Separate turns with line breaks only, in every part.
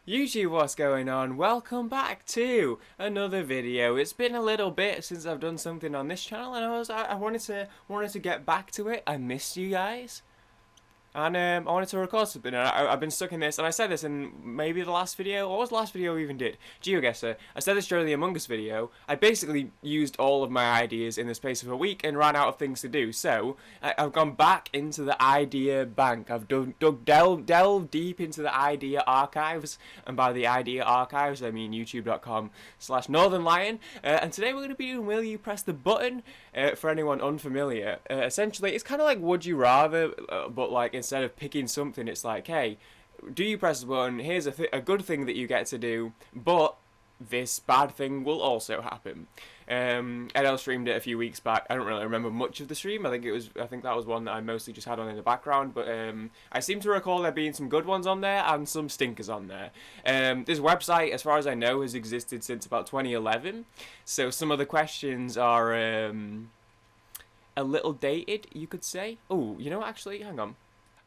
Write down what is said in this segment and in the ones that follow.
YouTube, what's going on? Welcome back to another video. It's been a little bit since I've done something on this channel, and I wanted to get back to it. I missed you guys. And I wanted to record something, and I've been stuck in this, and I said this in maybe the last video. What was the last video we even did? GeoGuessr. I said this during the Among Us video. I basically used all of my ideas in the space of a week and ran out of things to do. So I've gone back into the idea bank. I've delved deep into the idea archives, and by the idea archives I mean youtube.com/northernlion. And today we're going to be doing Will You Press the Button? For anyone unfamiliar, essentially it's kind of like Would You Rather, but like instead of picking something, it's like, hey, do you press the button? Here's a good thing that you get to do, but this bad thing will also happen. Edel streamed it a few weeks back. I don't really remember much of the stream. I think that was one that I mostly just had on in the background. But I seem to recall there being some good ones on there and some stinkers on there. This website, as far as I know, has existed since about 2011. So some of the questions are a little dated, you could say. Oh, you know what? Actually, hang on.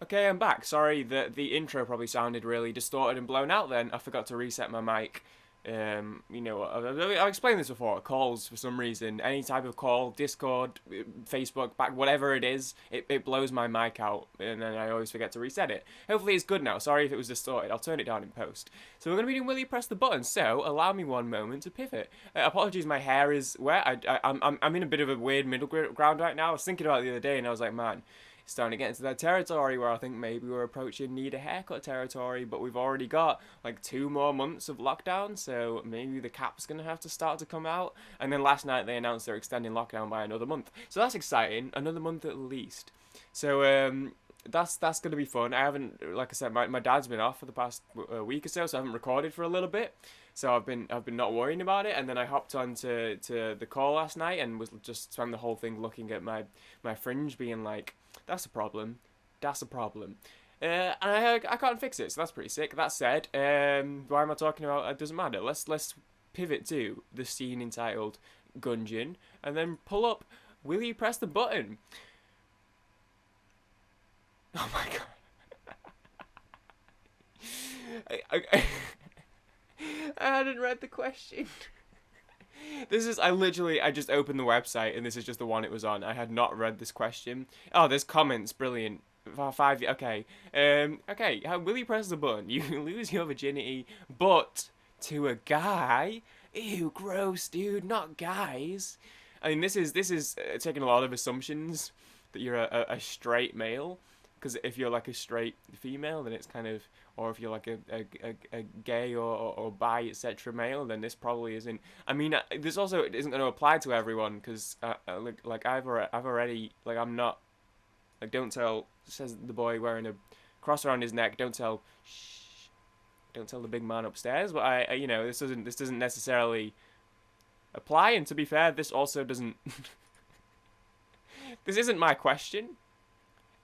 Okay, I'm back. Sorry that the intro probably sounded really distorted and blown out then. I forgot to reset my mic. You know, I've explained this before. Calls, for some reason, any type of call, Discord, Facebook, back, whatever it is, it blows my mic out, and then I always forget to reset it. Hopefully it's good now. Sorry if it was distorted. I'll turn it down in post. So we're going to be doing Will You Press the Button, so allow me one moment to pivot. Apologies, my hair is wet. I'm in a bit of a weird middle ground right now. I was thinking about it the other day, and I was like, man, starting to get into that territory where I think maybe we're approaching need a haircut territory, but we've already got like 2 more months of lockdown, so maybe the cap's gonna have to start to come out. And then last night they announced they're extending lockdown by another month, so that's exciting, another month at least. So that's gonna be fun. I haven't, like I said, my dad's been off for the past week or so, so I haven't recorded for a little bit. So I've been not worrying about it, and then I hopped on to the call last night and was just spent the whole thing looking at my fringe, being like, that's a problem. That's a problem. And I can't fix it, so that's pretty sick. That said, why am I talking about it? Doesn't matter. Let's pivot to the scene entitled Gungeon, and then pull up Will You Press the Button? Oh my god. I hadn't read the question. I just opened the website and this is just the one it was on. I had not read this question. Oh, there's comments, brilliant. Okay. Okay, will you press the button? You lose your virginity, but to a guy? Ew, gross, dude, not guys. I mean, this is taking a lot of assumptions that you're a straight male. Because if you're like a straight female, then it's kind of, or if you're like a gay or bi, etc. male, then this probably isn't. I mean, this also isn't going to apply to everyone, because like I've already, like, I'm not, like, don't tell, says the boy wearing a cross around his neck, don't tell, shh, don't tell the big man upstairs. But I you know, this doesn't necessarily apply. And to be fair, this also doesn't. This isn't my question.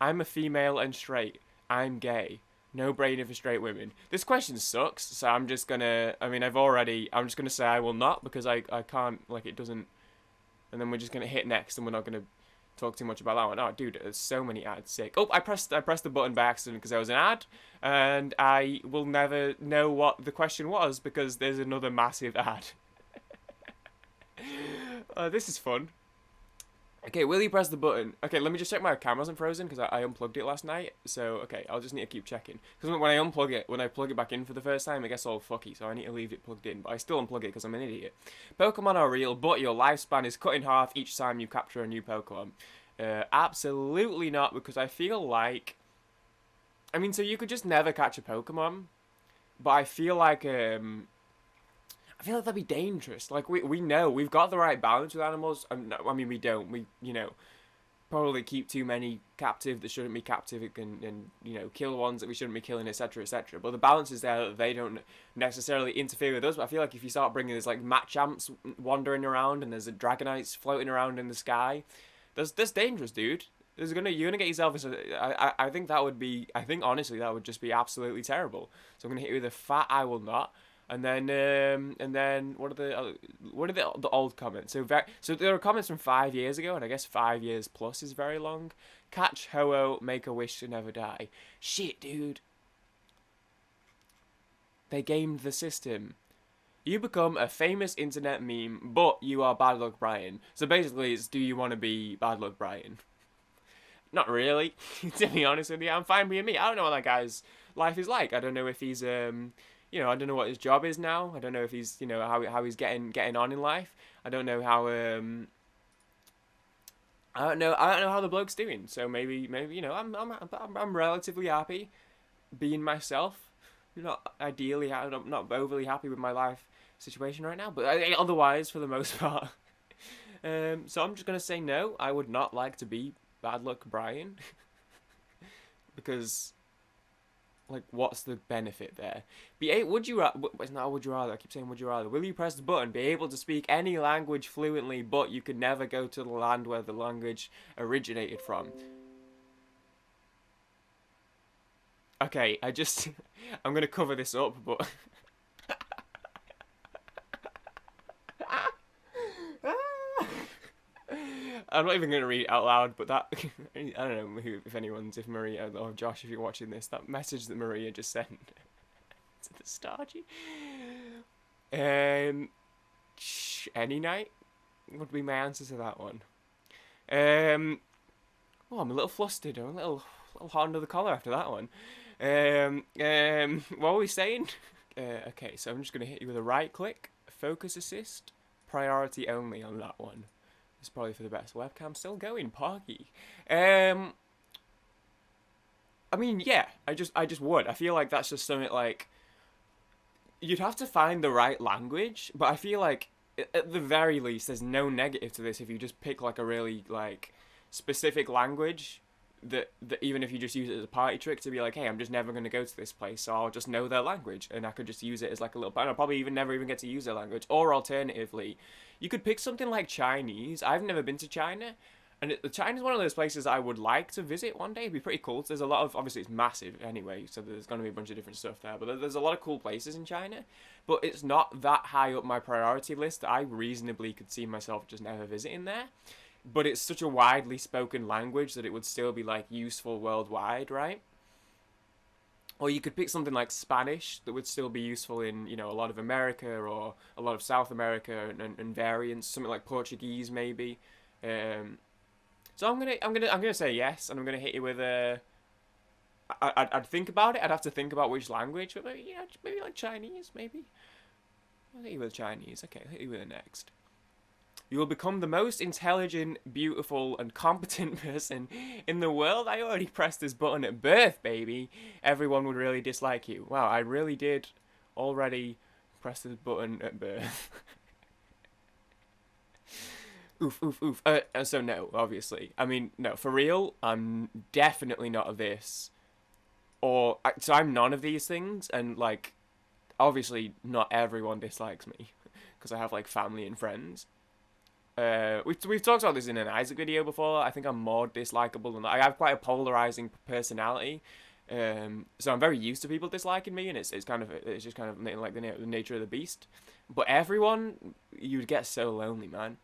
I'm a female and straight. I'm gay. No brainer for straight women. This question sucks, so I'm just gonna, I'm just gonna say I will not, because I can't, like, it doesn't, and then we're just gonna hit next, and we're not gonna talk too much about that one. Oh, dude, there's so many ads, sick. Oh, I pressed the button by accident because there was an ad, and I will never know what the question was, because there's another massive ad. This is fun. Okay, will you press the button? Okay, let me just check my camera wasn't frozen, because I unplugged it last night. So, okay, I'll just need to keep checking. Because when I plug it back in for the first time, it gets all fucky, so I need to leave it plugged in. But I still unplug it because I'm an idiot. Pokemon are real, but your lifespan is cut in half each time you capture a new Pokemon. Absolutely not, because I feel like... I mean, so you could just never catch a Pokemon, but I feel like that'd be dangerous. Like, we know we've got the right balance with animals. I mean, we don't. We, you know, probably keep too many captive that shouldn't be captive, and you know, kill ones that we shouldn't be killing, etc., etc. But the balance is there that they don't necessarily interfere with us. But I feel like if you start bringing this, like, Machamps wandering around, and there's a Dragonites floating around in the sky, that's dangerous, dude. You're gonna get yourself. I think that would be. I think honestly that would just be absolutely terrible. So I'm gonna hit you with a fat I will not. And then what are the old comments? So there are comments from 5 years ago, and I guess 5 years plus is very long. Catch Ho-Oh, make a wish to never die. Shit, dude. They gamed the system. You become a famous internet meme, but you are Bad Luck Brian. So basically, it's do you want to be Bad Luck Brian? Not really, to be honest with you. I'm fine being me. I don't know what that guy's life is like. I don't know if he's I don't know what his job is now. I don't know if he's how he's getting on in life. I don't know how I don't know how the bloke's doing. So maybe I'm relatively happy being myself. Not ideally, I'm not overly happy with my life situation right now, but otherwise, for the most part. So I'm just gonna say no. I would not like to be Bad Luck Brian because, like, what's the benefit there? Would you it's not would you rather? I keep saying would you rather. Will you press the button, be able to speak any language fluently, but you could never go to the land where the language originated from? Okay, I'm gonna cover this up, but I'm not even going to read it out loud, but that, I don't know if Maria or Josh, if you're watching this, that message that Maria just sent to the Stargy. Any night would be my answer to that one. I'm a little flustered, I'm a little hot under the collar after that one. What were we saying? Okay, so I'm just going to hit you with a right click, focus assist, priority only on that one. It's probably for the best. Webcam still going, Parky. I mean, yeah, I just would. I feel like that's just something like you'd have to find the right language, but I feel like at the very least there's no negative to this if you just pick like a really like specific language that even if you just use it as a party trick to be like, hey, I'm just never going to go to this place, so I'll just know their language and I could just use it as like a little, I'll probably never even get to use their language. Or alternatively, you could pick something like Chinese. I've never been to China, and China's one of those places I would like to visit one day. It'd be pretty cool. There's a lot of, obviously it's massive anyway, so there's going to be a bunch of different stuff there, but there's a lot of cool places in China, but it's not that high up my priority list that I reasonably could see myself just never visiting there. But it's such a widely spoken language that it would still be like useful worldwide, right? Or you could pick something like Spanish that would still be useful in, a lot of America or a lot of South America and variants. Something like Portuguese, maybe. So I'm gonna say yes, and I'm gonna hit you with a. I'd think about it. I'd have to think about which language, but maybe like Chinese, maybe. I'll hit you with Chinese. Okay, I'll hit you with the next. You will become the most intelligent, beautiful, and competent person in the world. I already pressed this button at birth, baby. Everyone would really dislike you. Wow, I really did already press this button at birth. Oof, oof, oof. So no, obviously. I mean, no, for real, I'm definitely not of this. So I'm none of these things, and, like, obviously not everyone dislikes me. Because I have, like, family and friends. We've talked about this in an Isaac video before. I think I'm more dislikable than I have quite a polarizing personality, so I'm very used to people disliking me, and it's just kind of like the nature of the beast. But everyone, you'd get so lonely, man,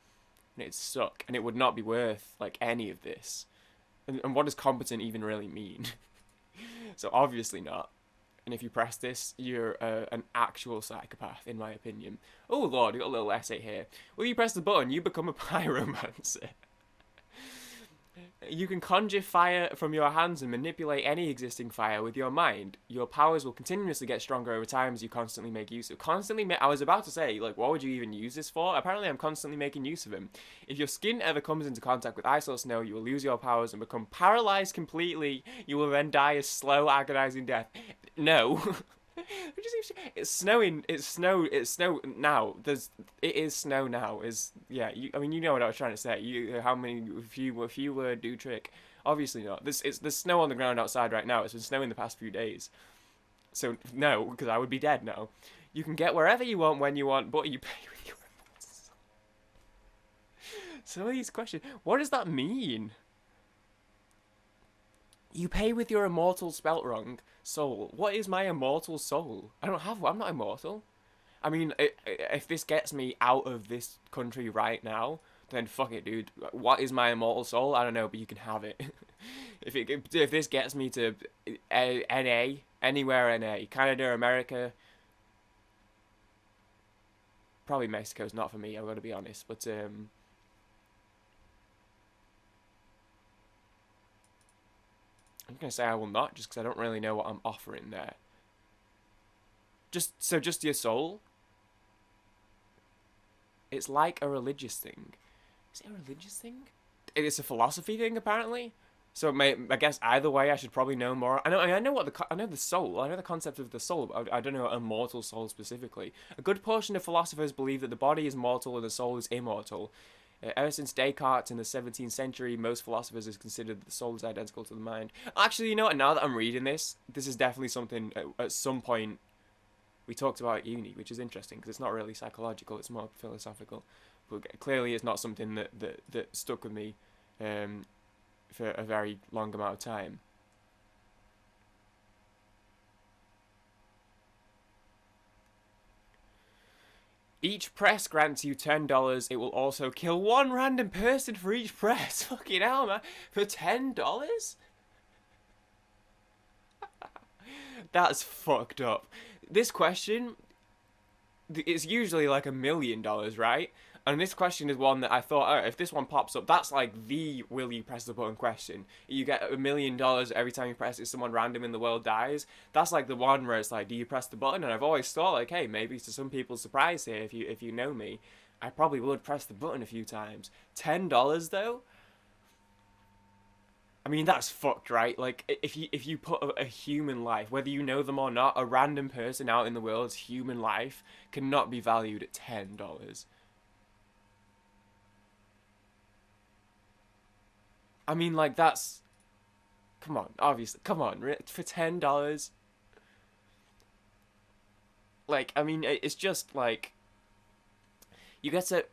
and it'd suck, and it would not be worth like any of this. And what does competent even really mean? So obviously not. And if you press this, you're an actual psychopath, in my opinion. Oh lord, we got a little essay here. Will you press the button, you become a pyromancer. You can conjure fire from your hands and manipulate any existing fire with your mind. Your powers will continuously get stronger over time as you constantly make use of. I was about to say, like, what would you even use this for? Apparently I'm constantly making use of them. If your skin ever comes into contact with ice or snow, you will lose your powers and become paralyzed completely. You will then die a slow, agonizing death. No. It's snowing. It's snow now. It is snow now. I mean, you know what I was trying to say. If you were do trick, obviously not. There's snow on the ground outside right now. It's been snowing the past few days. So no, because I would be dead now. You can get wherever you want when you want, but you pay with your emotions. Some of these questions. What does that mean? You pay with your immortal spelt wrong soul. What is my immortal soul? I don't have one. I'm not immortal. I mean, if this gets me out of this country right now, then fuck it, dude. What is my immortal soul? I don't know, but you can have it. If this gets me to NA, anywhere NA, Canada, America, probably Mexico's not for me. I've got to be honest, but I'm gonna say I will not, just because I don't really know what I'm offering there. Just your soul. It's like a religious thing. Is it a religious thing? It's a philosophy thing, apparently. So I guess either way, I should probably know more. I know I know the soul. I know the concept of the soul, but I don't know a mortal soul specifically. A good portion of philosophers believe that the body is mortal and the soul is immortal. Ever since Descartes in the 17th century, most philosophers have considered that the soul is identical to the mind. Actually, you know what? Now that I'm reading this is definitely something at some point we talked about at uni, which is interesting because it's not really psychological; it's more philosophical. But clearly, it's not something that stuck with me for a very long amount of time. Each press grants you $10. It will also kill one random person for each press. Fucking hell, man! For $10? That's fucked up. This question is usually like $1 million, right? And this question is one that I thought, oh, if this one pops up, that's like the will you press the button question. You get $1 million every time you press it, someone random in the world dies. That's like the one where it's like, do you press the button? And I've always thought like, hey, maybe to some people's surprise here, if you know me, I probably would press the button a few times. $10 though? I mean, that's fucked, right? Like, if you put a human life, whether you know them or not, a random person out in the world's human life cannot be valued at $10. I mean, like, that's... Come on, obviously. Come on, for $10? Like, I mean, it's just, like... You get to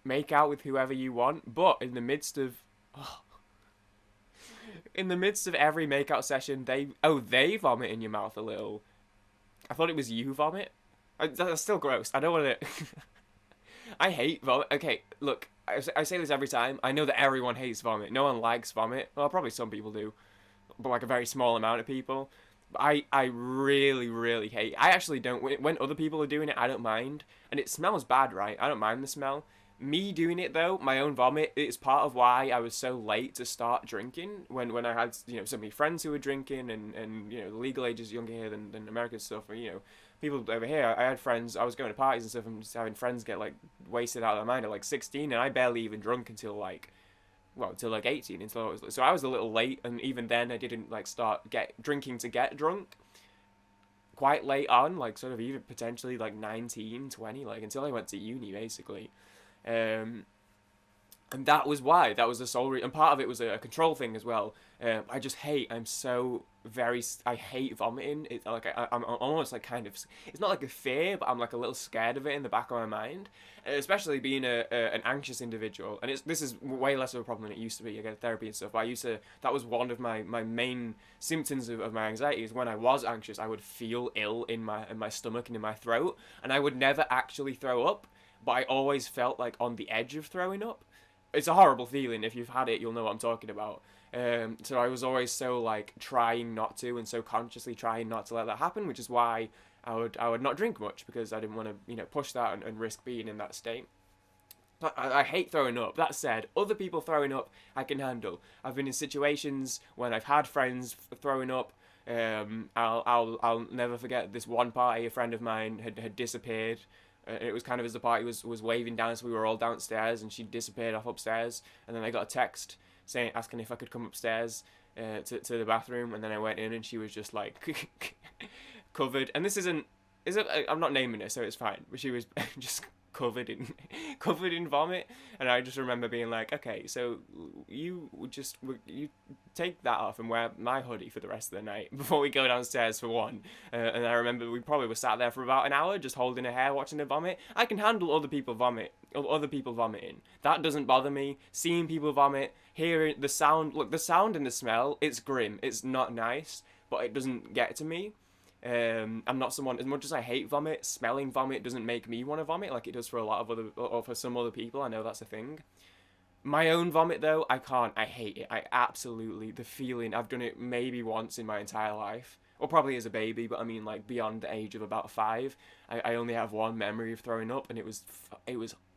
make out with whoever you want, but in the midst of... Oh, in the midst of every makeout session, they vomit in your mouth a little. I thought it was you vomit. That's still gross. I don't want to... I hate vomit. Okay, look, I say this every time. I know that everyone hates vomit. No one likes vomit. Well, probably some people do, but like a very small amount of people. But I really, really hate. I actually don't. When other people are doing it, I don't mind. And it smells bad, right? I don't mind the smell. Me doing it though, my own vomit, it's part of why I was so late to start drinking. When I had so many friends who were drinking, and the legal age is younger here than American stuff. People over here, I had friends. I was going to parties and stuff, and just having friends get like wasted out of their mind at like 16, and I barely even drunk until like, well, until like 18. So I was a little late, and even then I didn't like start drinking to get drunk. Quite late on, like sort of even potentially like 19, 20, like until I went to uni basically. Um, and that was why. That was the sole reason. And part of it was a control thing as well. I just hate. I'm so very. I hate vomiting. It's like I'm almost like kind of. It's not like a fear, but I'm like a little scared of it in the back of my mind. Especially being an anxious individual, and this is way less of a problem than it used to be. I get therapy and stuff. But I used to. That was one of my main symptoms of my anxiety. Is when I was anxious, I would feel ill in my stomach and in my throat, and I would never actually throw up, but I always felt like on the edge of throwing up. It's a horrible feeling. If you've had it, you'll know what I'm talking about. So I was always so like trying not to, and so consciously trying not to let that happen, which is why I would not drink much, because I didn't want to push that and risk being in that state. But I hate throwing up. That said, other people throwing up I can handle. I've been in situations when I've had friends throwing up. I'll never forget this one party. A friend of mine had disappeared. It was kind of as the party was waving down, so we were all downstairs, and she disappeared off upstairs. And then I got a text asking if I could come upstairs to the bathroom, and then I went in, and she was just like covered. And this isn't I'm not naming it, so it's fine. But she was just covered in vomit, and I just remember being like, okay, so you take that off and wear my hoodie for the rest of the night before we go downstairs for one. And I remember we probably were sat there for about an hour just holding her hair, watching her vomit. I can handle other people vomiting. That doesn't bother me. Seeing people vomit, hearing the sound, look, the sound and the smell, it's grim. It's not nice, but it doesn't get to me. I'm not someone, as much as I hate vomit, smelling vomit doesn't make me want to vomit like it does for a lot of other, or for some other people. I know that's a thing. My own vomit though, I can't. I hate it. The feeling, I've done it maybe once in my entire life. Or probably as a baby, but I mean like beyond the age of about 5. I only have one memory of throwing up, and it was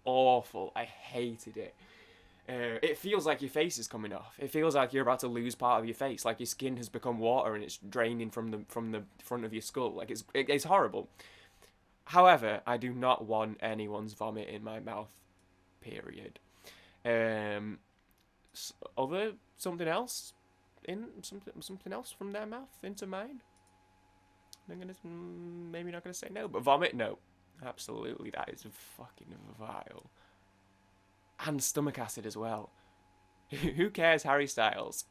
awful. I hated it. It feels like your face is coming off. It feels like you're about to lose part of your face, like your skin has become water and it's draining from the front of your skull. Like it's horrible. However, I do not want anyone's vomit in my mouth. Period. Um, other something else something else from their mouth into mine. I'm gonna maybe not gonna say no, but vomit, no, absolutely, that is fucking vile. And stomach acid as well. Who cares, Harry Styles?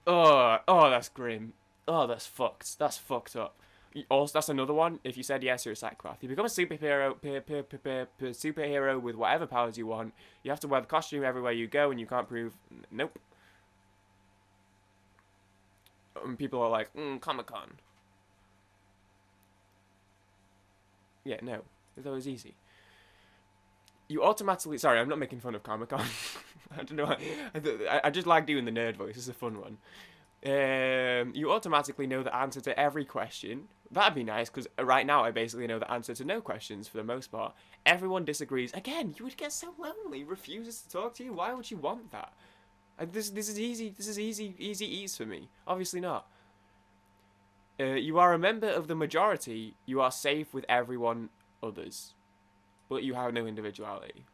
Oh, that's grim. Oh, that's fucked. That's fucked up. Also, that's another one. If you said yes, you're a psychopath. You become a superhero with whatever powers you want. You have to wear the costume everywhere you go, and you can't prove. Nope. And people are like, Comic-Con. Yeah, no. That was easy. You automatically... Sorry, I'm not making fun of Comic-Con. I don't know. I just like doing the nerd voice. It's a fun one. You automatically know the answer to every question. That'd be nice, because right now I basically know the answer to no questions for the most part. Everyone disagrees. Again, you would get so lonely. Refuses to talk to you. Why would you want that? This is easy. This is easy ease for me. Obviously not. You are a member of the majority. You are safe with everyone others, but you have no individuality.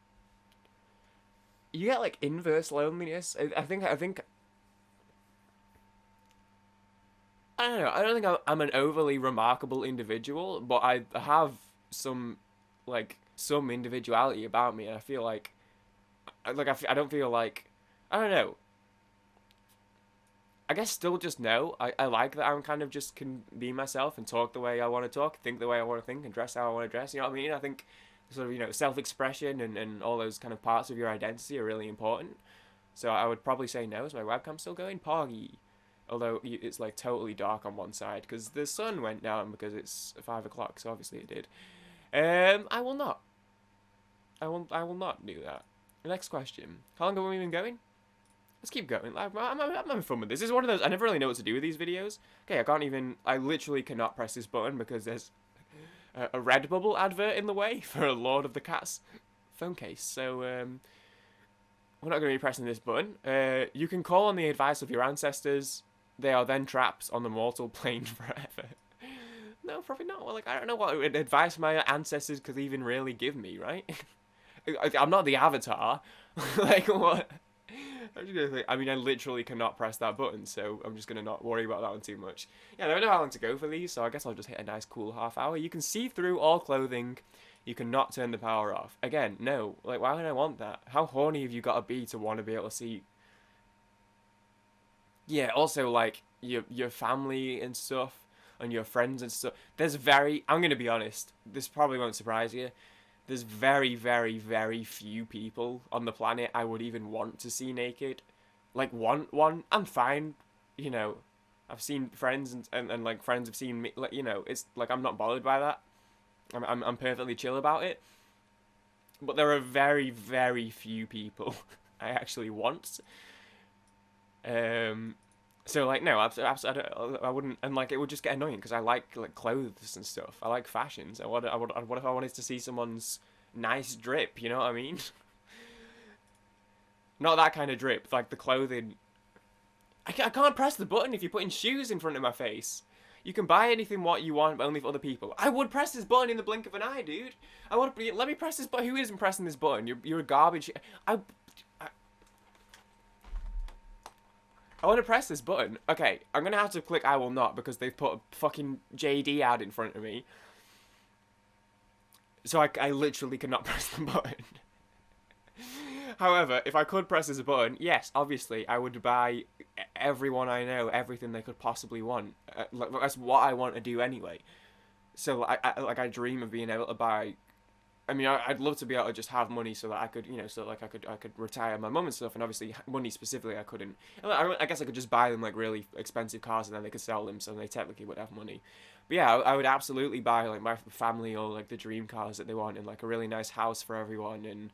You get like inverse loneliness. I think. I don't know. I don't think I'm an overly remarkable individual, but I have some some individuality about me, and I feel like I don't feel like I don't know. I guess still just no. I like that I'm kind of just can be myself and talk the way I want to talk, think the way I want to think, and dress how I want to dress. You know what I mean? I think sort of, self-expression and all those kind of parts of your identity are really important. So I would probably say no. Is my webcam still going? Poggy. Although it's like totally dark on one side because the sun went down because it's 5 o'clock. So obviously it did. I will not. I will not do that. Next question. How long have we been going? Let's keep going. I'm having fun with this. This is one of those, I never really know what to do with these videos. Okay, I literally cannot press this button because there's a Redbubble advert in the way for a Lord of the Cats phone case. So, we're not going to be pressing this button. You can call on the advice of your ancestors. They are then trapped on the mortal plane forever. No, probably not. Well, like, I don't know what advice my ancestors could even really give me, right? I'm not the Avatar. Like, what? I'm just gonna think, I mean, I literally cannot press that button, so I'm just gonna not worry about that one too much. Yeah, I don't know how long to go for these, so I guess I'll just hit a nice cool half hour. You can see through all clothing. You cannot turn the power off. Again, no. Like, why would I want that? How horny have you got to be want to be able to see? Yeah, also, like, your family and stuff, and your friends and stuff. I'm gonna be honest, this probably won't surprise you. There's very, very, very few people on the planet I would even want to see naked. Like, want one, I'm fine. I've seen friends and like, friends have seen me. Like, it's like, I'm not bothered by that. I'm perfectly chill about it. But there are very, very few people I actually want. So, like, no, I wouldn't, and like, it would just get annoying because I like clothes and stuff. I like fashions. What if I wanted to see someone's nice drip? You know what I mean? Not that kind of drip, like the clothing. I can't press the button if you're putting shoes in front of my face. You can buy anything what you want, but only for other people. I would press this button in the blink of an eye, dude. Let me press this button. Who isn't pressing this button? You're a garbage. I want to press this button. Okay, I'm going to have to click I will not because they've put a fucking JD ad in front of me. So I literally cannot press the button. However, if I could press this button, yes, obviously, I would buy everyone I know everything they could possibly want. That's what I want to do anyway. So I dream of being able to buy. I mean, I'd love to be able to just have money so that I could, I could retire my mum and stuff. And obviously, money specifically, I couldn't. I guess I could just buy them like really expensive cars and then they could sell them, so they technically would have money. But yeah, I would absolutely buy like my family or like the dream cars that they want and like a really nice house for everyone and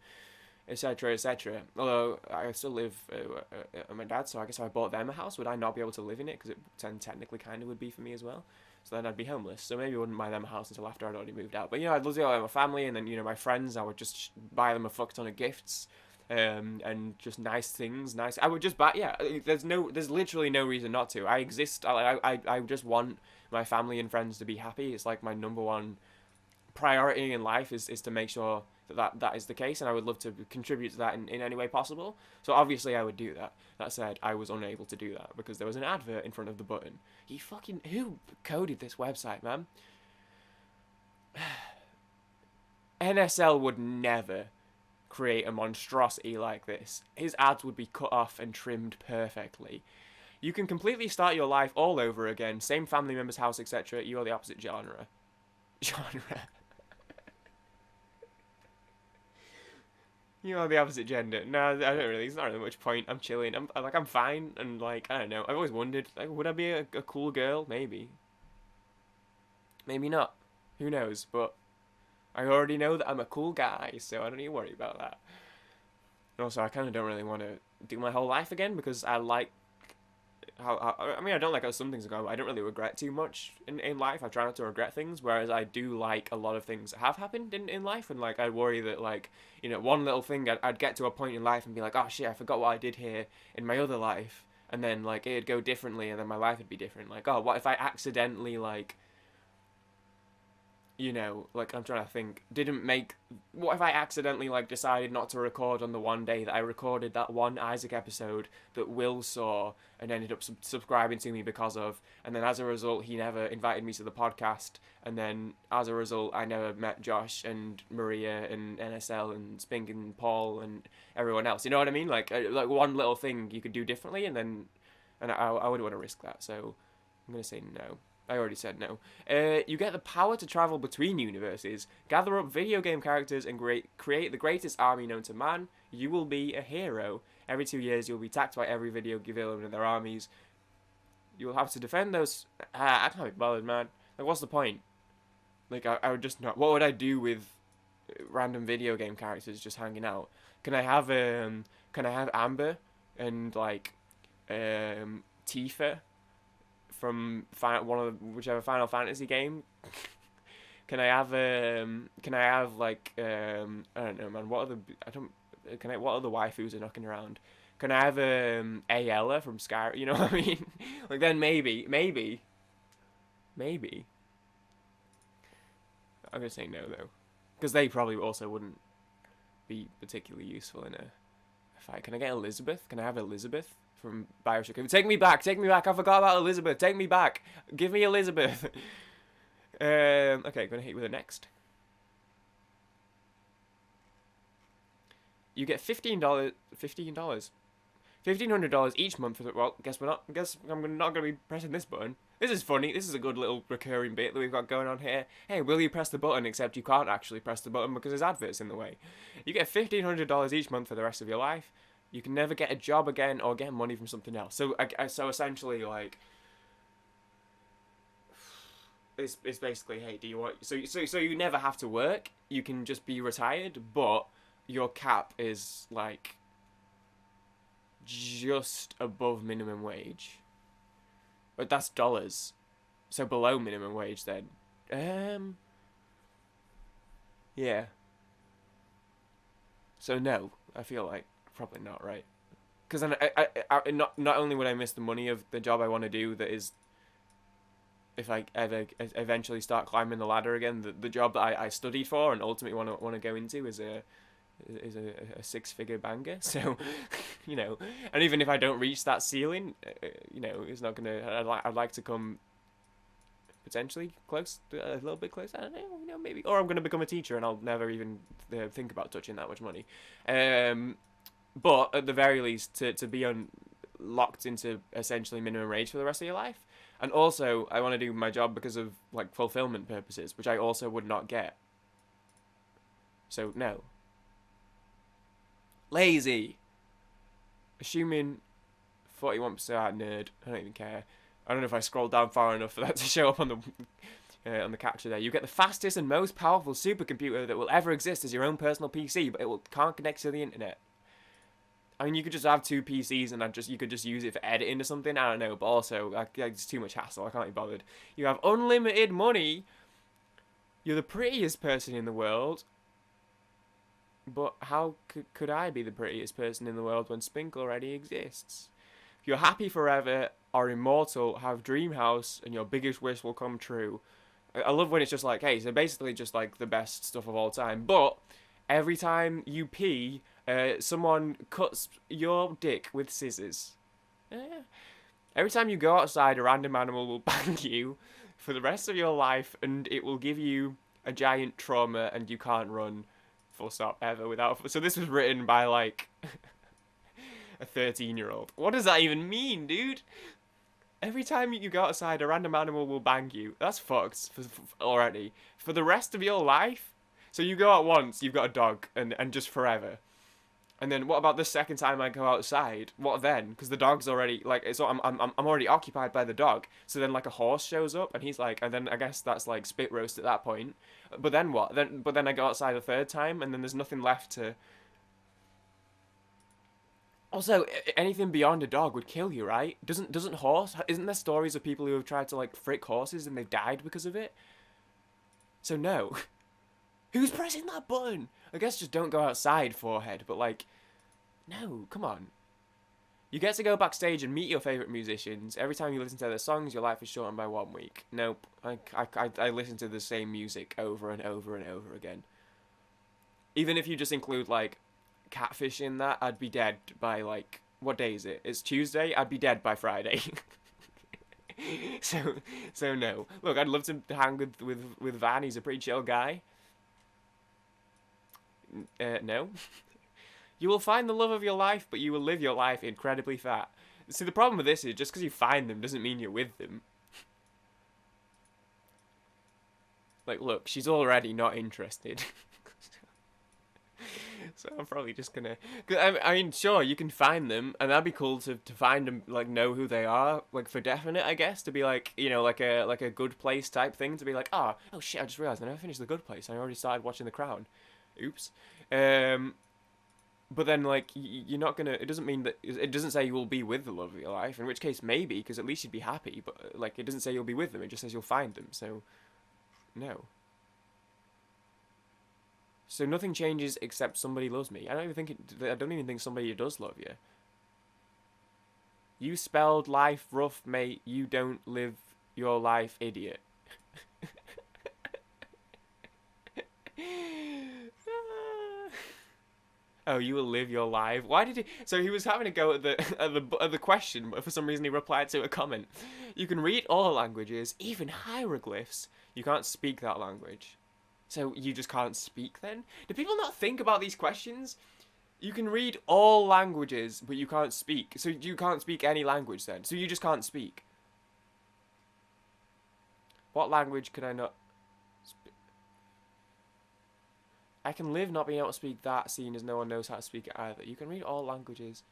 etc., etc. Although I still live with my dad, so I guess if I bought them a house, would I not be able to live in it? Because it technically kind of would be for me as well. So then I'd be homeless. So maybe I wouldn't buy them a house until after I'd already moved out. But I'd love to go with my family, and then my friends, I would just buy them a fuck ton of gifts, and just nice things. Nice. I would just buy. Yeah, there's literally no reason not to. I exist. I just want my family and friends to be happy. It's like my number one priority in life is to make sure that is the case, and I would love to contribute to that in any way possible. So obviously I would do that. That said, I was unable to do that because there was an advert in front of the button. Who coded this website, man? NSL would never create a monstrosity like this. His ads would be cut off and trimmed perfectly. You can completely start your life all over again, same family member's house, etc. You are the opposite genre. You are the opposite gender. No, I don't really. There's not really much point. I'm chilling. I'm fine, and like, I don't know. I've always wondered, like, would I be a cool girl? Maybe. Maybe not. Who knows? But I already know that I'm a cool guy, so I don't need to worry about that. And also, I kind of don't really want to do my whole life again because I like I mean, I don't like how some things go, but I don't really regret too much in life. I try not to regret things, whereas I do like a lot of things that have happened in life, and like I worry that like one little thing I'd get to a point in life and be like, oh shit, I forgot what I did here in my other life, and then like it'd go differently, and then my life would be different. Like, oh, what if I accidentally like like I'm trying to think, what if I accidentally like decided not to record on the one day that I recorded that one Isaac episode that Will saw and ended up subscribing to me because of, and then as a result he never invited me to the podcast, and then as a result I never met Josh and Maria and NSL and Spink and Paul and everyone else. You know what I mean? Like one little thing you could do differently, and I wouldn't want to risk that, so I'm gonna say no. I already said no. You get the power to travel between universes, gather up video game characters, and create the greatest army known to man. You will be a hero. Every 2 years, you'll be attacked by every video game villain and their armies. You will have to defend those. I can't be bothered, man. Like, what's the point? Like, I would just not. What would I do with random video game characters just hanging out? Can I have Amber and like Tifa from whichever Final Fantasy game? Can I have like I don't know, man. What other waifus are knocking around? Can I have Ayala from Sky? You know what I mean? Like then maybe. I'm gonna say no though, because they probably also wouldn't be particularly useful in a fight. Can I get Elizabeth? Can I have Elizabeth from Bioshock? Take me back! I forgot about Elizabeth. Take me back. Give me Elizabeth. Okay, gonna hit you with the next. You get $15. $1,500 each month for the. Well, guess I'm not gonna be pressing this button. This is funny. This is a good little recurring bit that we've got going on here. Hey, will you press the button? Except you can't actually press the button because there's adverts in the way. You get $1,500 each month for the rest of your life. You can never get a job again or get money from something else. So essentially, like, it's basically, hey, do you want? So you never have to work. You can just be retired, but your cap is like just above minimum wage. But that's dollars. So below minimum wage then. Yeah. So no, I feel like probably not, right? Because then I not only would I miss the money of the job I want to do, that is, if I ever eventually start climbing the ladder again, the job that I studied for and ultimately want to go into is a six-figure banger. So and even if I don't reach that ceiling, it's not gonna. I'd like to come potentially close, a little bit close. I don't know, maybe. Or I'm gonna become a teacher and I'll never even think about touching that much money. But at the very least, to be locked into essentially minimum wage for the rest of your life. And also, I want to do my job because of like fulfillment purposes, which I also would not get. So no. Lazy. Assuming 41% nerd. I don't even care. I don't know if I scrolled down far enough for that to show up on the on the capture there. You get the fastest and most powerful supercomputer that will ever exist as your own personal PC, but can't connect to the internet. I mean, you could just have 2 PCs and you could just use it for editing or something. I don't know, but also it's too much hassle. I can't be bothered. You have unlimited money. You're the prettiest person in the world. But how could I be the prettiest person in the world when Spink already exists? If you're happy forever, are immortal, have dream house, and your biggest wish will come true. I love when it's just like, hey, so basically just like the best stuff of all time. But every time you pee, someone cuts your dick with scissors. Every time you go outside, a random animal will bang you for the rest of your life, and it will give you a giant trauma, and you can't run full stop ever without. So this was written by like a 13-year-old. What does that even mean, dude? Every time you go outside, a random animal will bang you. That's fucked already. For the rest of your life? So you go out once, you've got a dog, and just forever. And then what about the second time I go outside? What then? Because the dog's already like I'm already occupied by the dog. So then like a horse shows up and he's like, and then I guess that's like spit roast at that point. But then what? But then I go outside a third time and then there's nothing left to. Also, anything beyond a dog would kill you, right? Doesn't horse? Isn't there stories of people who have tried to like frick horses and they've died because of it? So no. Who's pressing that button? I guess just don't go outside, forehead. But like, no, come on. You get to go backstage and meet your favourite musicians. Every time you listen to their songs, your life is shortened by 1 week. Nope. I listen to the same music over and over and over again. Even if you just include like catfish in that, I'd be dead by like, what day is it? It's Tuesday. I'd be dead by Friday. so no. Look, I'd love to hang with Van. He's a pretty chill guy. No. You will find the love of your life, but you will live your life incredibly fat. See, the problem with this is just because you find them doesn't mean you're with them. Like, look, she's already not interested. So I'm probably just gonna. I mean, sure, you can find them, and that'd be cool to find them, like know who they are, like for definite, I guess, to be like, you know, like a Good Place type thing, to be like, oh shit, I just realized I never finished the Good Place. I already started watching The Crown. Oops. But then like you're not gonna. It doesn't mean that it doesn't say you will be with the love of your life. In which case maybe, because at least you'd be happy. But like it doesn't say you'll be with them. It just says you'll find them. So no. So nothing changes except somebody loves me. I don't even think somebody does love you. You spelled life rough, mate. You don't live your life, idiot. Oh, you will live your life. Why did he? So he was having a go at the question, but for some reason he replied to a comment. You can read all languages, even hieroglyphs. You can't speak that language. So you just can't speak then? Do people not think about these questions? You can read all languages, but you can't speak. So you can't speak any language then. So you just can't speak. What language could I not speak? I can live not being able to speak that, seeing as no one knows how to speak it either. You can read all languages.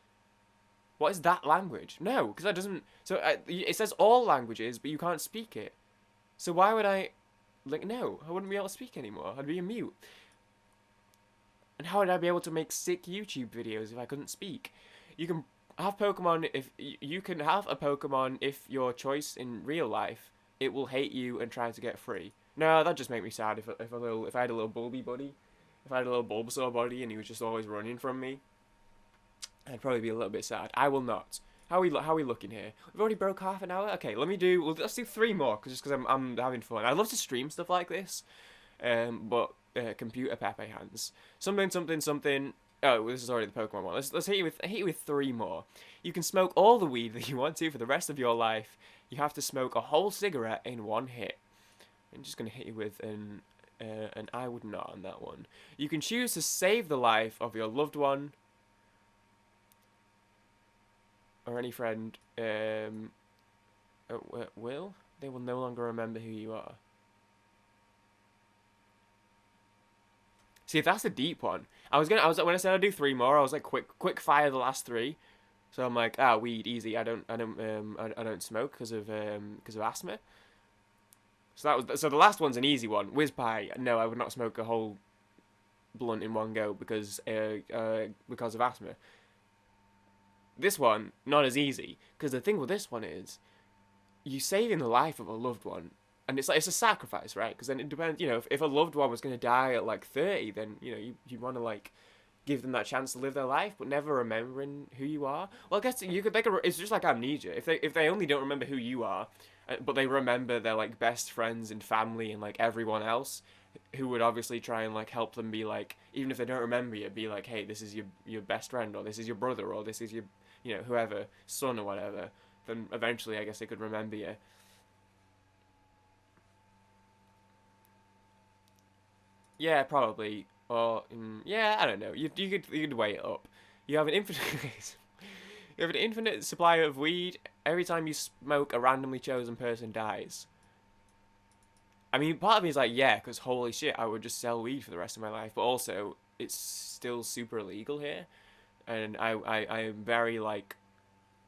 What is that language? No, because that doesn't... So it says all languages, but you can't speak it. So why would I... Like, no, I wouldn't be able to speak anymore. I'd be a mute. And how would I be able to make sick YouTube videos if I couldn't speak? You can have Pokemon if... You can have a Pokemon if your choice in real life, it will hate you and try to get free. No, that'd just make me sad if I had a little Bulby buddy. If I had a little Bulbasaur buddy and he was just always running from me. I'd probably be a little bit sad. I will not. How are we looking here? We've already broke half an hour. Okay, let's do 3 more, because I'm having fun. I love to stream stuff like this, but computer Pepe hands. Something. Oh, this is already the Pokemon one. Let's hit you with 3 more. You can smoke all the weed that you want to for the rest of your life. You have to smoke a whole cigarette in 1 hit. I'm just gonna hit you with an I would not on that one. You can choose to save the life of your loved one. Or any friend, will? They will no longer remember who you are. See, if that's a deep one, when I said I'd do 3 more, I was like, quick fire the last 3. So I'm like, weed, easy. I don't smoke because of asthma. So the last one's an easy one. Whiz pie. No, I would not smoke a whole blunt in one go because of asthma. This one, not as easy, because the thing with this one is you saving the life of a loved one, and it's a sacrifice, right? Because then it depends. If a loved one was going to die at like 30, then you want to like give them that chance to live their life, but never remembering who you are. Well, I guess you could make it's just like amnesia. If they only don't remember who you are, but they remember their like best friends and family and like everyone else, who would obviously try and like help them be like, even if they don't remember you, be like, hey, this is your best friend, or this is your brother, or this is your whoever, son or whatever. Then eventually, I guess they could remember you. Yeah, probably. Or yeah, I don't know. You could weigh it up. You have an infinite you have an infinite supply of weed. Every time you smoke, a randomly chosen person dies. I mean, part of me is like, yeah, because holy shit, I would just sell weed for the rest of my life. But also, it's still super illegal here, and I am very like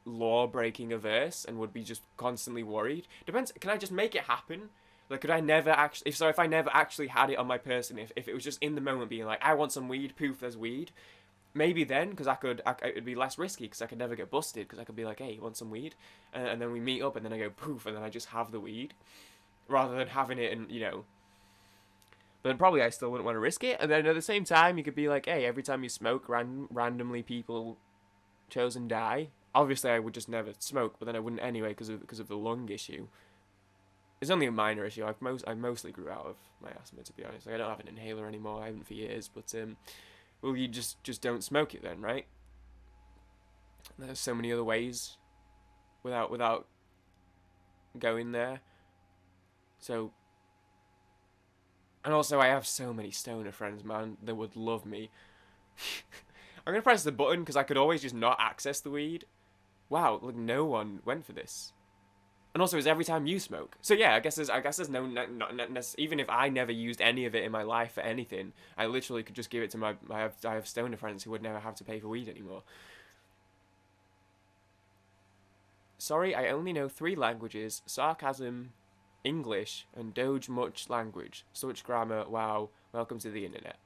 law breaking averse and would be just constantly worried. Depends. Can I just make it happen? Like, could I never actually? If I never actually had it on my person, if it was just in the moment being like, I want some weed, poof, there's weed. Maybe then, because it'd be less risky because I could never get busted because I could be like, hey, you want some weed? And then we meet up and then I go poof and then I just have the weed, rather than having it and But then probably I still wouldn't want to risk it. And then at the same time, you could be like, hey, every time you smoke, randomly people chosen die. Obviously, I would just never smoke, but then I wouldn't anyway because of the lung issue. It's only a minor issue. I mostly grew out of my asthma, to be honest. Like, I don't have an inhaler anymore. I haven't for years. But well, you just don't smoke it then, right? There's so many other ways without going there. So, and also I have so many stoner friends, man. They would love me. I'm gonna press the button because I could always just not access the weed. Wow, like no one went for this. And also, it's every time you smoke. So yeah, I guess there's no even if I never used any of it in my life for anything, I literally could just give it to I have stoner friends who would never have to pay for weed anymore. Sorry, I only know 3 languages: sarcasm, English, and Doge much language. Such grammar. Wow. Welcome to the internet.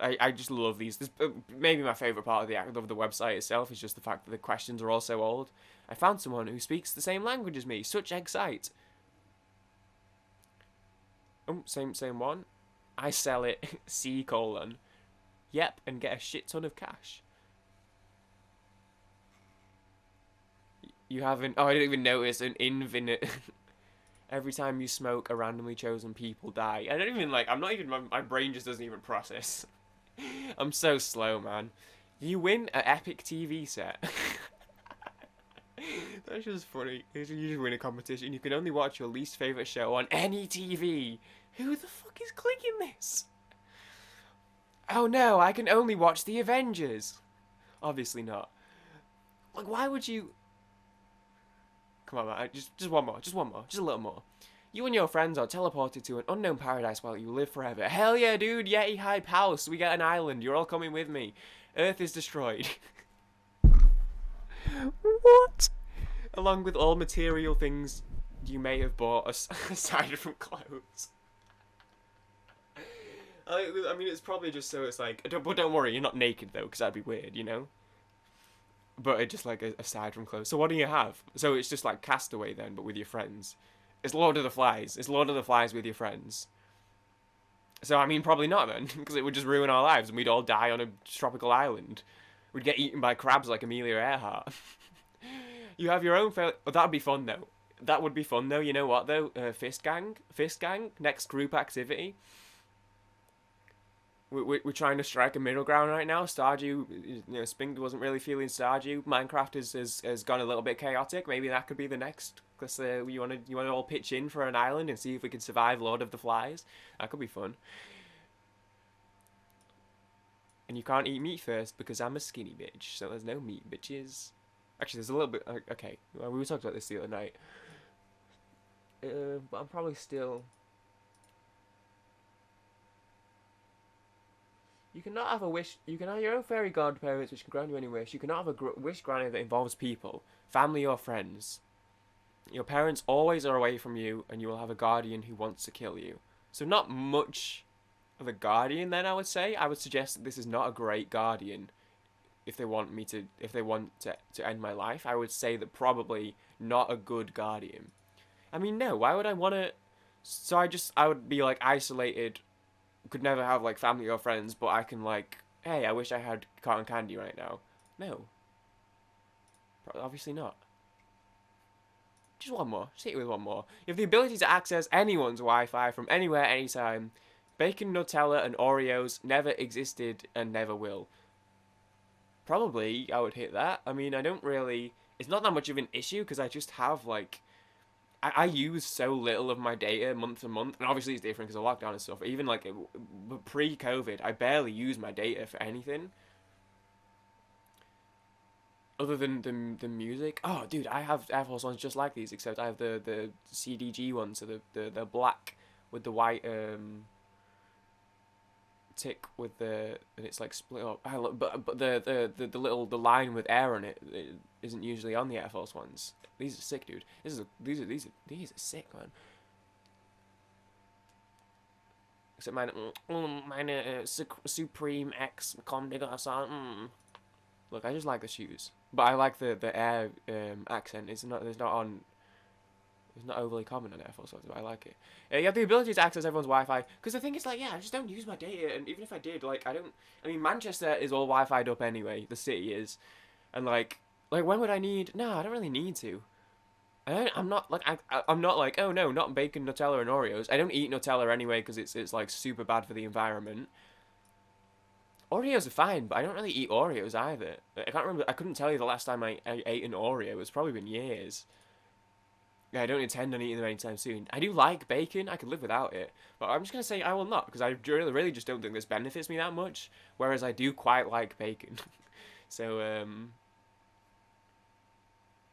I just love these. This maybe my favorite part of the website itself is just the fact that the questions are all so old. I found someone who speaks the same language as me. Such excite. Oh, same one. I sell it. C colon. Yep, and get a shit ton of cash. You haven't. Oh, I didn't even notice an infinite. Every time you smoke, a randomly chosen people die. I don't even like. I'm not even. My brain just doesn't even process. I'm so slow, man. You win an epic TV set. That's just funny. You just win a competition. You can only watch your least favorite show on any TV. Who the fuck is clicking this? Oh no, I can only watch the Avengers. Obviously not. Like, why would you? Come on, man. Just one more. Just one more. Just a little more. You and your friends are teleported to an unknown paradise while you live forever. Hell yeah, dude. Yeti hype house. We get an island. You're all coming with me. Earth is destroyed. What? Along with all material things you may have bought aside from clothes. I mean, it's probably just so it's like... But don't worry, you're not naked, though, because that'd be weird, you know? But it's just like aside from clothes. So what do you have? So it's just like Castaway then, but with your friends. It's Lord of the Flies. It's Lord of the Flies with your friends. So I mean, probably not then, because it would just ruin our lives and we'd all die on a tropical island. We'd get eaten by crabs like Amelia Earhart. You have your own Oh, that'd be fun though. That would be fun though. You know what though? Fist gang. Next group activity. We're trying to strike a middle ground right now. Stardew, Spink wasn't really feeling Stardew. Minecraft has gone a little bit chaotic. Maybe that could be the next. Because you want to all pitch in for an island and see if we can survive Lord of the Flies. That could be fun. And you can't eat meat first because I'm a skinny bitch. So there's no meat, bitches. Actually, there's a little bit. Okay, we were talking about this the other night. But I'm probably still. You cannot have a wish. You can have your own fairy godparents, which can grant you any wish. You cannot have a wish granted that involves people, family or friends. Your parents always are away from you, and you will have a guardian who wants to kill you. So not much of a guardian then, I would say. I would suggest that this is not a great guardian if they want me to, if they want to end my life. I would say that probably not a good guardian. I mean, no, why would I want to... So I would be like isolated, could never have like family or friends, but I can like, hey, I wish I had cotton candy right now. No. Obviously not. Just one more. Just hit you with one more. You have the ability to access anyone's Wi-Fi from anywhere, anytime. Bacon, Nutella, and Oreos never existed and never will. Probably, I would hit that. I mean, I don't really... It's not that much of an issue, because I just have, like... I use so little of my data month to month, and obviously it's different because of lockdown and stuff. Even, like, pre-COVID, I barely use my data for anything. Other than the music. Oh, dude, I have Air Force Ones just like these, except I have the CDG ones, so the black with the white tick with the, and it's like split up. But the little the line with air on it isn't usually on the Air Force Ones. These are sick, dude. These are sick, man. Except mine Supreme X Comdigger song. Look, I just like the shoes, but I like the air accent. It's not overly common on Air Force Ones, but I like it. You have the ability to access everyone's Wi-Fi, because the thing is, like, yeah, I just don't use my data, and even if I did, like, I mean, Manchester is all Wi-Fi'd up anyway, the city is, and, like, when would I need, no, I don't really need to. I'm not like, oh no, not bacon, Nutella, and Oreos. I don't eat Nutella anyway, because it's, like, super bad for the environment. Oreos are fine, but I don't really eat Oreos either. I can't remember, I couldn't tell you the last time I ate an Oreo. It's probably been years. Yeah, I don't intend on eating them anytime soon. I do like bacon, I could live without it. But I'm just going to say I will not, because I really just don't think this benefits me that much. Whereas I do quite like bacon. So,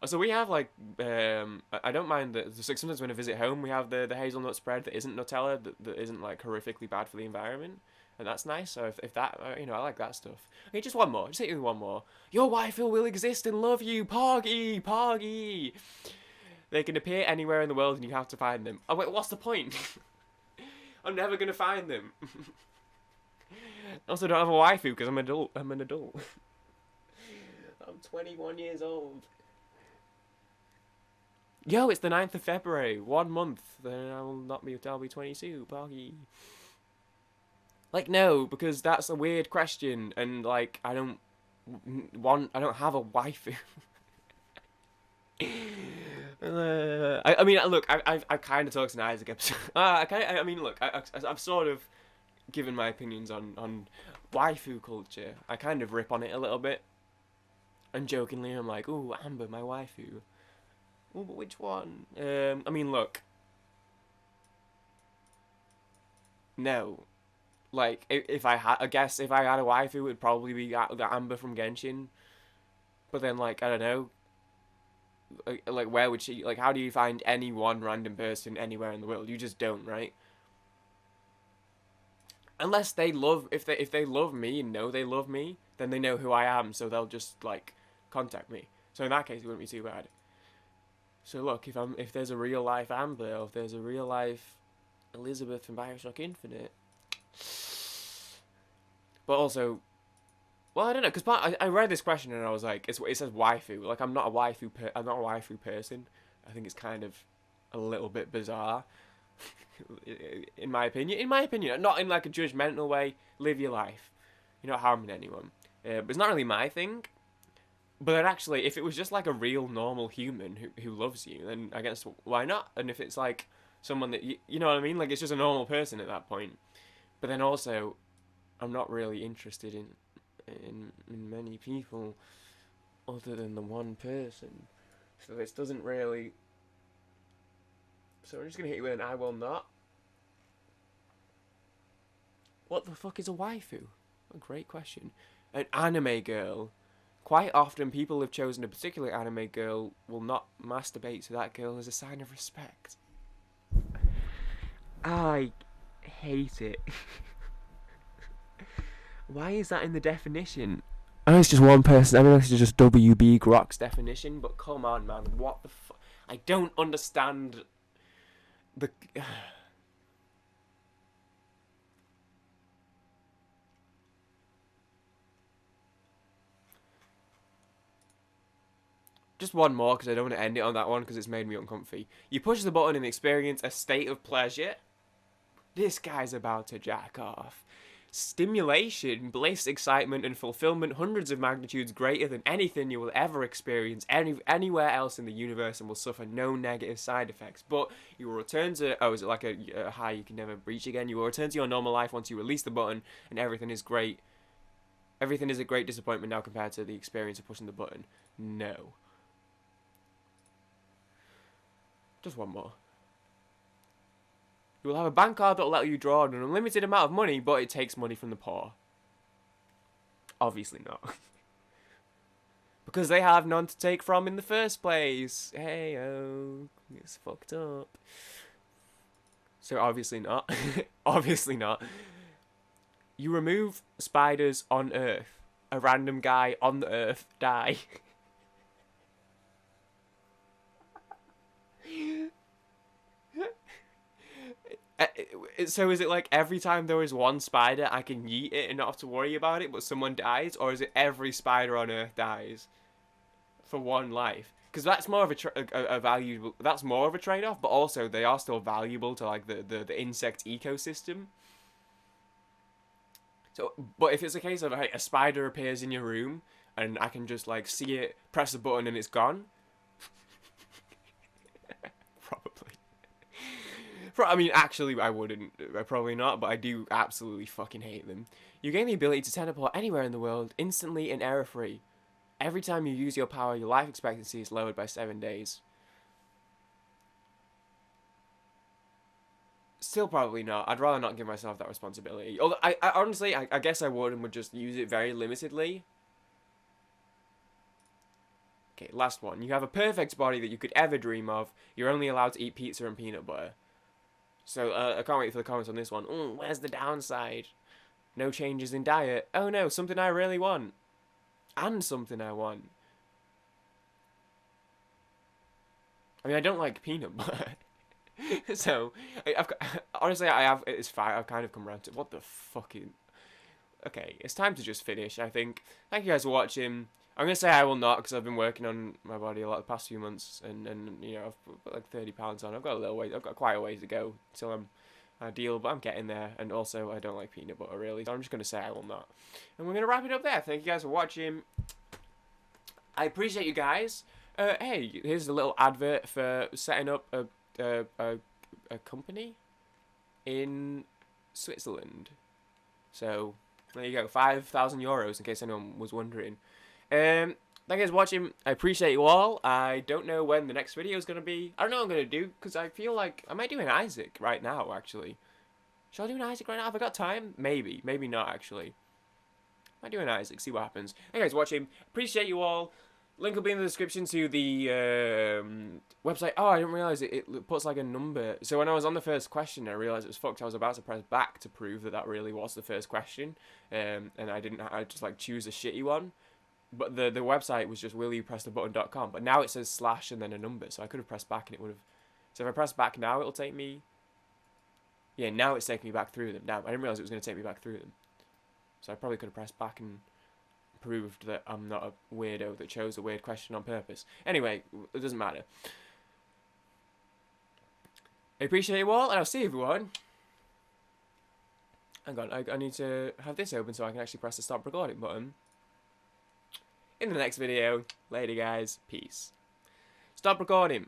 so we have, like, I don't mind that, sometimes when I visit home, we have the hazelnut spread that isn't Nutella, that isn't, like, horrifically bad for the environment. And that's nice, so if that, you know, I like that stuff. Okay, just one more, just hit you with one more. Your waifu will exist and love you, Poggy, Poggy! They can appear anywhere in the world and you have to find them. Oh wait, what's the point? I'm never gonna find them. Also, don't have a waifu because I'm an adult. I'm an adult. I'm 21 years old. Yo, it's the 9th of February. 1 month. Then I will not be. I'll be 22. Poggy. Like, no, because that's a weird question, and like I don't have a waifu. I mean, look, I've kind of talked to Isaac episode. I mean, look, I've sort of given my opinions on waifu culture. I kind of rip on it a little bit, and jokingly I'm like, "Ooh, Amber, my waifu." Ooh, but which one? I mean, look, no. Like, if I had, I guess if I had a waifu, it would probably be Amber from Genshin. But then, like, I don't know. Like, where would she? Like, how do you find any one random person anywhere in the world? You just don't, right? Unless they love, if they love me and know they love me, then they know who I am, so they'll just like contact me. So in that case, it wouldn't be too bad. So look, if there's a real life Amber, or if there's a real life Elizabeth from Bioshock Infinite. But also, well, I don't know, because I read this question and I was like, it says waifu. Like, I'm not a waifu person. I think it's kind of a little bit bizarre, in my opinion. In my opinion, not in like a judgmental way. Live your life. You're not harming anyone. But it's not really my thing. But then actually, if it was just like a real normal human who loves you, then I guess why not? And if it's like someone that you know what I mean, like it's just a normal person at that point. But then also, I'm not really interested in many people other than the one person. So this doesn't really... So I'm just going to hit you with an I will not. What the fuck is a waifu? A great question. An anime girl. Quite often people have chosen a particular anime girl will not masturbate to that girl as a sign of respect. I hate it. Why is that in the definition? I know it's just one person. I mean, it's just WB Grok's definition, but come on, man. What the fuck? I don't understand the... Just one more, because I don't want to end it on that one, because it's made me uncomfy. You push the button and experience a state of pleasure. This guy's about to jack off. Stimulation, bliss, excitement, and fulfillment hundreds of magnitudes greater than anything you will ever experience anywhere else in the universe, and will suffer no negative side effects. But you will return to... Oh, is it like a high you can never reach again? You will return to your normal life once you release the button, and everything is great. Everything is a great disappointment now compared to the experience of pushing the button. No. Just one more. You will have a bank card that will let you draw an unlimited amount of money, but it takes money from the poor. Obviously not. Because they have none to take from in the first place. Hey, oh, it's fucked up. So obviously not. Obviously not. You remove spiders on Earth. A random guy on the Earth die. So is it like every time there is one spider, I can yeet it and not have to worry about it, but someone dies? Or is it every spider on Earth dies for one life? Because that's more of a valuable... That's more of a trade-off, but also they are still valuable to like the insect ecosystem. So, but if it's a case of hey, a spider appears in your room and I can just like see it, press a button and it's gone. Probably. I mean, actually, I wouldn't. Probably not, but I do absolutely fucking hate them. You gain the ability to teleport anywhere in the world, instantly and error-free. Every time you use your power, your life expectancy is lowered by 7 days. Still probably not. I'd rather not give myself that responsibility. Although, I honestly, I guess I would and would just use it very limitedly. Okay, last one. You have a perfect body that you could ever dream of. You're only allowed to eat pizza and peanut butter. So, I can't wait for the comments on this one. Where's the downside? No changes in diet. Oh no, something I really want. And something I want. I mean, I don't like peanut butter. So, honestly, it's fine. I've kind of come around to... What the fucking... Okay, it's time to just finish, I think. Thank you guys for watching. I'm going to say I will not, because I've been working on my body a lot the past few months, and you know, I've put like 30 pounds on. I've got a little way, I've got quite a ways to go till I'm ideal, but I'm getting there, and also I don't like peanut butter, really, so I'm just going to say I will not. And we're going to wrap it up there. Thank you guys for watching. I appreciate you guys. Hey, here's a little advert for setting up a company in Switzerland. So, there you go, 5,000 euros, in case anyone was wondering. Thank you guys for watching. I appreciate you all. I don't know when the next video is going to be. I don't know what I'm going to do, because I feel like I might do an Isaac right now, actually. Should I do an Isaac right now? Have I got time? Maybe. Maybe not, actually. I might do an Isaac, see what happens. Thank you guys for watching. Appreciate you all. Link will be in the description to the website. Oh, I didn't realise it puts like a number. So when I was on the first question, I realised it was fucked. I was about to press back to prove that really was the first question. And I didn't. I just like choose a shitty one. But the website was just willyoupressthebutton.com. But now it says slash and then a number. So I could have pressed back and it would have... So if I press back now, it'll take me... Yeah, now it's taking me back through them. Now, I didn't realise it was going to take me back through them. So I probably could have pressed back and proved that I'm not a weirdo that chose a weird question on purpose. Anyway, it doesn't matter. I appreciate you all, and I'll see everyone. Hang on, I need to have this open so I can actually press the stop recording button. In the next video. Later, guys. Peace. Stop recording.